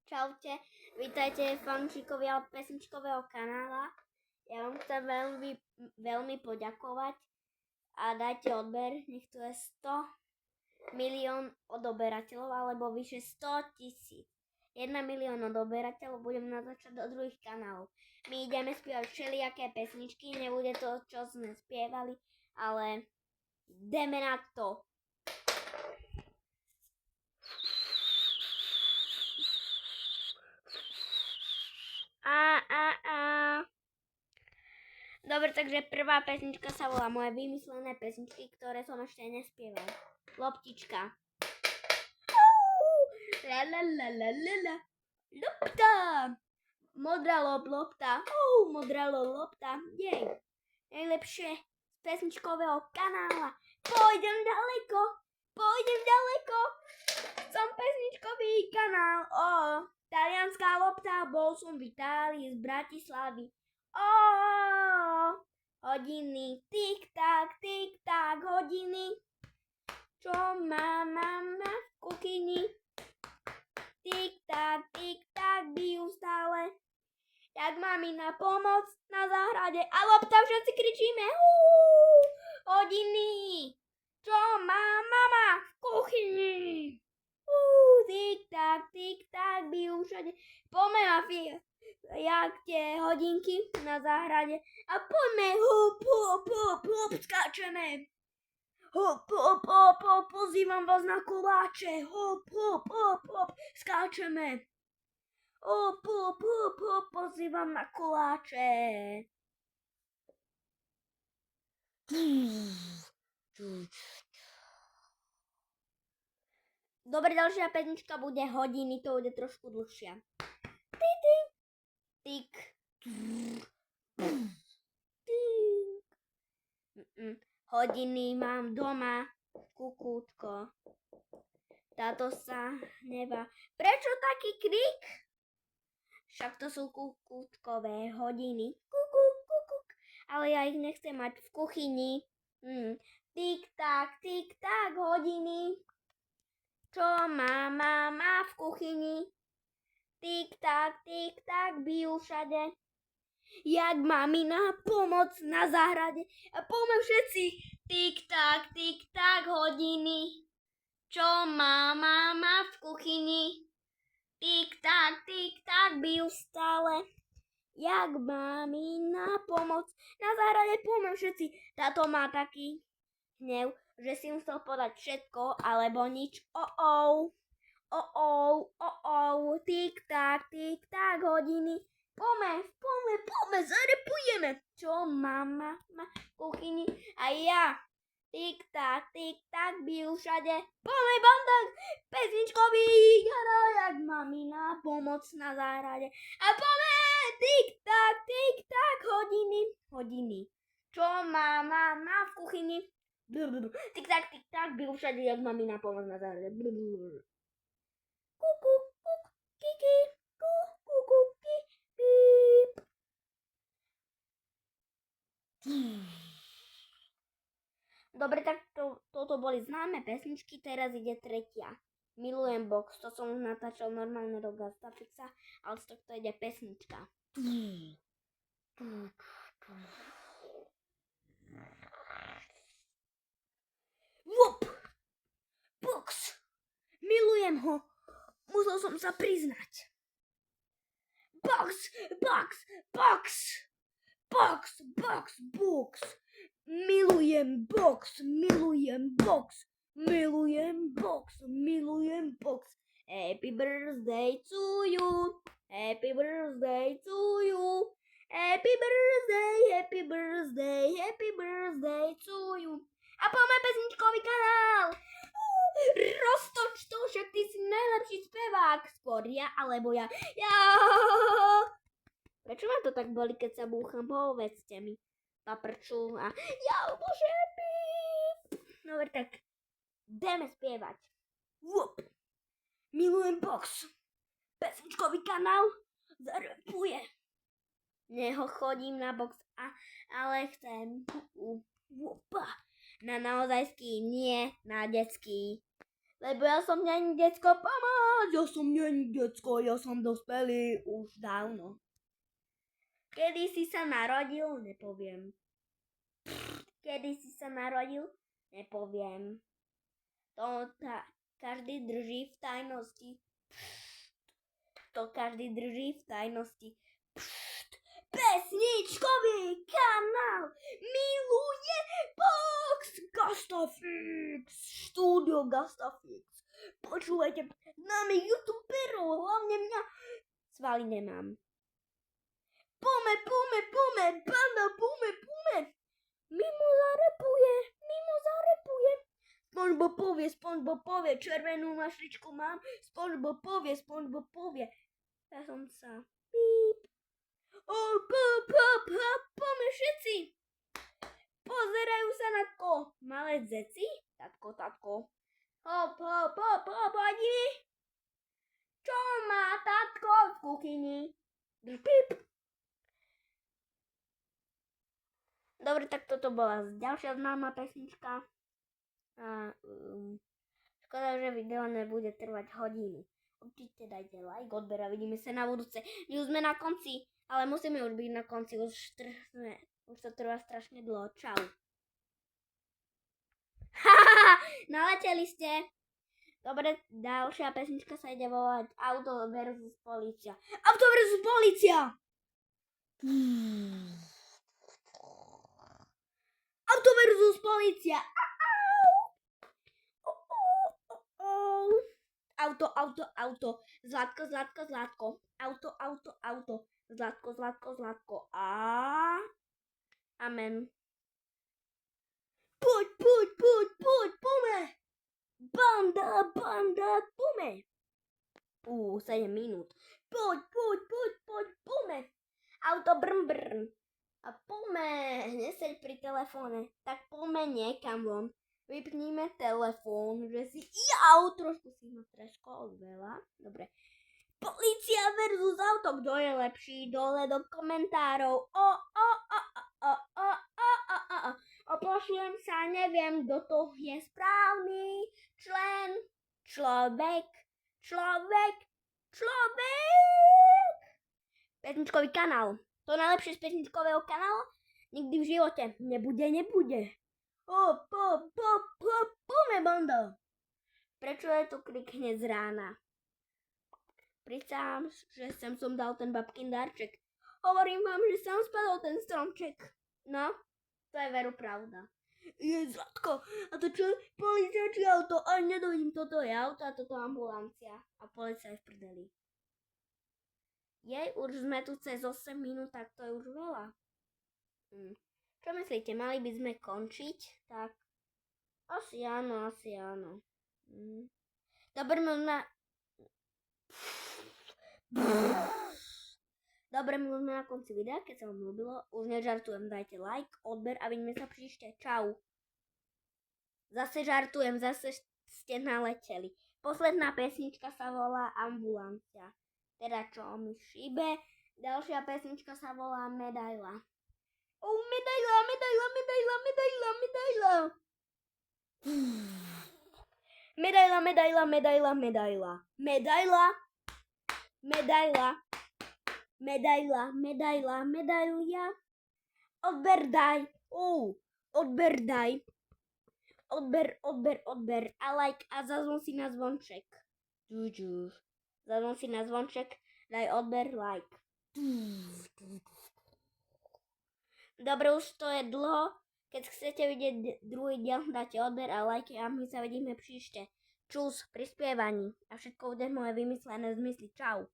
Čaute, vítajte fanúšikovia od pesničkového kanála. Ja vám chcem veľmi poďakovať a dajte odber, nech tu je 100 milión odoberateľov alebo vyše 100 000. 1 milión odoberateľov, budem natáčať do druhých kanálov. My ideme spievať všelijaké pesničky, nebude to, čo sme spievali, ale ideme na to. Dobre, takže prvá pesnička sa volá Moje vymyslené pesničky, ktoré som ešte nespieval. Loptička. La la la la la la. Lopta. Modrá lopta. Modrá lopta. Jej. Najlepšie z pesničkového kanála. Pôjdem ďaleko. Som pesničkový kanál. Talianská lopta. Bol som v Itálii z Bratislavy. Hodiny, tik tak, hodiny. Čo má mama v kuchyni? Tik tak, bijú stále. Jak mamina pomoc na záhrade a lopta všetci kričíme. Hodiny. Čo má mama v kuchyni? Tik tak, bijú všade. Poďme Mafia. Jak tie hodinky na záhrade a poďme hop, skáčeme. Hop, pozývam vás na koláče. Hop, skáčeme. Hop, pozývam na koláče. Dobre, ďalšia pesnička bude hodiny, to bude trošku dlhšia. Tik. Hodiny mám doma, kukúčko. Táto sa hnevá. Prečo taký krik? Však to sú kukúčkové hodiny. Kukúk. Ale ja ich nechcem mať v kuchyni. Tik tak, hodiny. Čo má mama v kuchyni? Tik tak, bijú všade. Jak mamina pomoc na záhrade. A poďme všetci. Tik tak, hodiny. Čo má mama v kuchyni? Tik tak, bijú stále. Jak mamina pomoc na záhrade. Poďme všetci. Táto má taký hnev, že si musel podať všetko alebo nič. Tik tak, hodiny. Poďme, zarepujeme. Čo mama má v kuchyni? A ja. Tik tak, bijú všade. Poďme, banda, pesničkový kanál, jak mamina pomoc na záhrade. A poďme, tik tak, hodiny. Čo mama má v kuchyni? Tik tak, bijú všade, jak mamina pomoc na záhrade. Dobre, tak toto boli známe pesničky, teraz ide tretia. Milujem box, to som natáčal normálne do Gastafixa, ale z tohto ide pesnička. Box, milujem ho, musel som sa priznať. Box. Milujem box. Happy birthday to you. Happy birthday to you. Happy you. A poďme pesničkový kanál. Roztoč to, však ty si najlepší spevák. Skôr ja, alebo ja. Prečo ma to tak boli, keď sa búcham? Povedzte mi. Paprču a bože, Dobre, tak ideme spievať. Milujem box. Pesničkový kanál zarepuje. Neho chodím na box, ale chcem na naozajský, nie na detský. Lebo ja som není decko, pomoc! Ja som není decko, ja som dospelý už dávno. Kedy si sa narodil? Nepoviem. Kedy si sa narodil? Nepoviem. To každý drží v tajnosti. To každý drží v tajnosti. Pesničkový kanál miluje Box Gastafix. Studio Gastafix. Počúvajte nami youtuberov, hlavne mňa. Svaly nemám. Pome, banda, pome. Mimoza repuje. SpongeBob povie, červenú mašličku mám. SpongeBob povie. Ja som sa. Píp. Pome všetci. Pozerajú sa na tko. Malé zeci. Tatko. Hop, poď. Čo má tatko v kuchyni? Píp. Dobre, tak toto bola ďalšia známa pesnička. A škoda, že video nebude trvať hodiny. Určite dajte like, odber a vidíme sa na budúce. My už sme na konci, ale musíme už byť na konci. Už to trvá strašne dlho. Čau. Naleteli ste. Dobre, ďalšia pesnička sa ide volať Auto versus Polícia. Auto versus Polícia! Auto versus Polícia! Auto. Zlatko. Auto. Zlatko. Amen. Poď, pome. Banda, pome. 7 minút. Poď, pome. Auto brn. A pome, neseď pri telefóne. Tak pome niekam von. Vypníme telefón, že si trošku si ma treskol veľa. Dobre. Polícia versus auto, kto je lepší? Dole do komentárov. Opošliem sa, neviem, kto to je správny člen. Človek. Pesničkový kanál. To najlepšie z pesničkového kanálu nikdy v živote nebude. Pome, banda. Prečo je to krik hneď z rána? Prísahám, že sem som dal ten babkin darček. Hovorím vám, že som spadol ten stromček. No, to je veru pravda. Je Zlatko, a to čo? Polícia či auto? Aj nedovidím, toto je auto a toto ambulancia. A polícia je v prdeli. Jej, už sme tu cez 8 minút, tak to je už veľa. Čo myslíte, mali by sme končiť? Tak, asi áno. Dobre, my sme na konci videa, keď sa vám ľúbilo. Už nežartujem, dajte like, odber a vidíme sa príšte. Čau. Zase žartujem, zase ste naleteli. Posledná pesnička sa volá Ambulancia. Teda čo mi šíbe. Ďalšia pesnička sa volá Medaila. Medailia. Odber daj. Odber. A like a zazvon si na zvonček. Zazvon si na zvonček. Daj odber, like. Dobre, už to je dlho. Keď chcete vidieť druhý diel, dáte odber a like a my sa vidíme príšte. Čus pri spievaní. A všetko bude moje vymyslené zmysly. Čau.